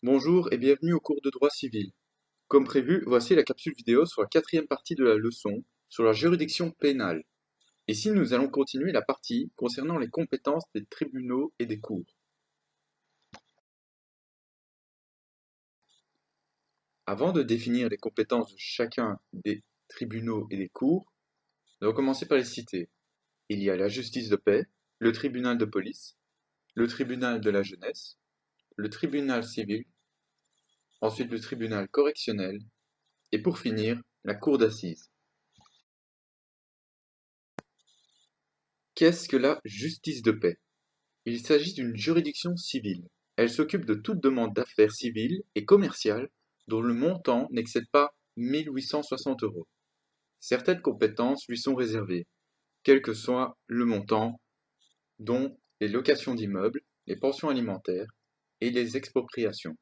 Bonjour et bienvenue au cours de droit civil. Comme prévu, voici la capsule vidéo sur la quatrième partie de la leçon sur la juridiction pénale. Ici, nous allons continuer la partie concernant les compétences des tribunaux et des cours. Avant de définir les compétences de chacun des tribunaux et des cours, nous allons commencer par les citer. Il y a la justice de paix, le tribunal de police, le tribunal de la jeunesse, le tribunal civil, ensuite le tribunal correctionnel, et pour finir, la cour d'assises. Qu'est-ce que la justice de paix? Il s'agit d'une juridiction civile. Elle s'occupe de toute demande d'affaires civiles et commerciales dont le montant n'excède pas 1 860 euros. Certaines compétences lui sont réservées, quel que soit le montant, dont les locations d'immeubles, les pensions alimentaires et les expropriations.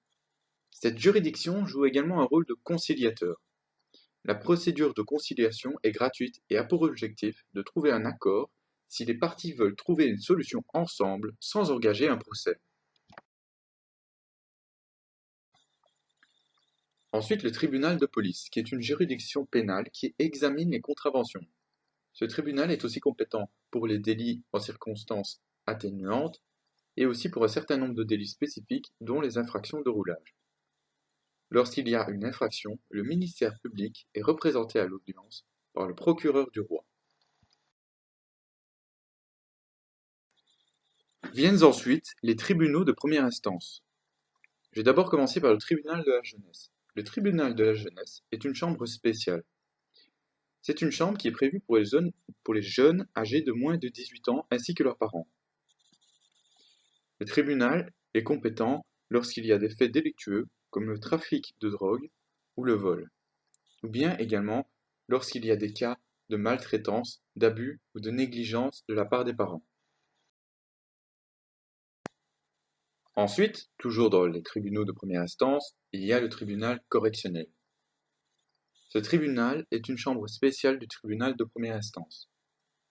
Cette juridiction joue également un rôle de conciliateur. La procédure de conciliation est gratuite et a pour objectif de trouver un accord si les parties veulent trouver une solution ensemble sans engager un procès. Ensuite, le tribunal de police, qui est une juridiction pénale qui examine les contraventions. Ce tribunal est aussi compétent pour les délits en circonstances atténuantes et aussi pour un certain nombre de délits spécifiques, dont les infractions de roulage. Lorsqu'il y a une infraction, le ministère public est représenté à l'audience par le procureur du roi. Viennent ensuite les tribunaux de première instance. Je vais d'abord commencer par le tribunal de la jeunesse. Le tribunal de la jeunesse est une chambre spéciale. C'est une chambre qui est prévue pour les jeunes âgés de moins de 18 ans ainsi que leurs parents. Le tribunal est compétent lorsqu'il y a des faits délictueux comme le trafic de drogue ou le vol, ou bien également lorsqu'il y a des cas de maltraitance, d'abus ou de négligence de la part des parents. Ensuite, toujours dans les tribunaux de première instance, il y a le tribunal correctionnel. Ce tribunal est une chambre spéciale du tribunal de première instance.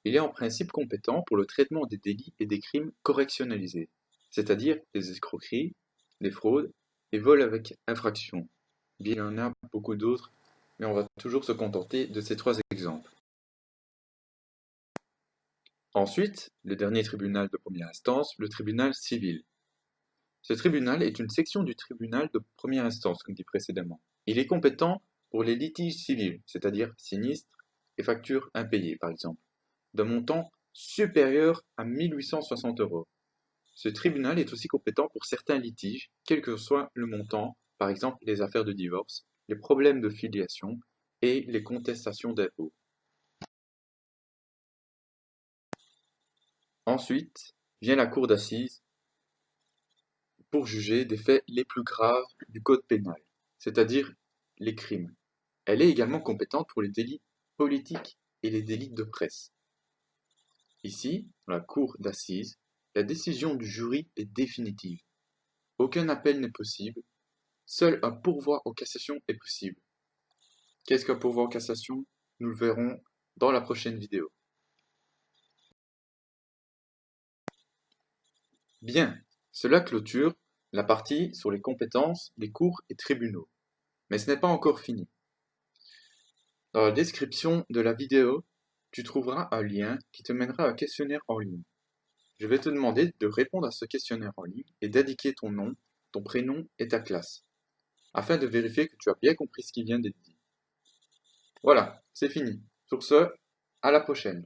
Il est en principe compétent pour le traitement des délits et des crimes correctionnalisés, c'est-à-dire les escroqueries, les fraudes et vols avec infraction. Bien, il y en a beaucoup d'autres, mais on va toujours se contenter de ces trois exemples. Ensuite, le dernier tribunal de première instance, le tribunal civil. Ce tribunal est une section du tribunal de première instance, comme dit précédemment. Il est compétent pour les litiges civils, c'est-à-dire sinistres et factures impayées, par exemple, d'un montant supérieur à 1 860 euros. Ce tribunal est aussi compétent pour certains litiges, quel que soit le montant, par exemple les affaires de divorce, les problèmes de filiation et les contestations d'impôts. Ensuite vient la cour d'assises pour juger des faits les plus graves du code pénal, c'est-à-dire les crimes. Elle est également compétente pour les délits politiques et les délits de presse. Ici, dans la cour d'assises, la décision du jury est définitive. Aucun appel n'est possible, seul un pourvoi en cassation est possible. Qu'est-ce qu'un pourvoi en cassation? Nous le verrons dans la prochaine vidéo. Bien, cela clôture la partie sur les compétences des cours et tribunaux. Mais ce n'est pas encore fini. Dans la description de la vidéo, tu trouveras un lien qui te mènera à un questionnaire en ligne. Je vais te demander de répondre à ce questionnaire en ligne et d'indiquer ton nom, ton prénom et ta classe, afin de vérifier que tu as bien compris ce qui vient d'être dit. Voilà, c'est fini. Sur ce, à la prochaine.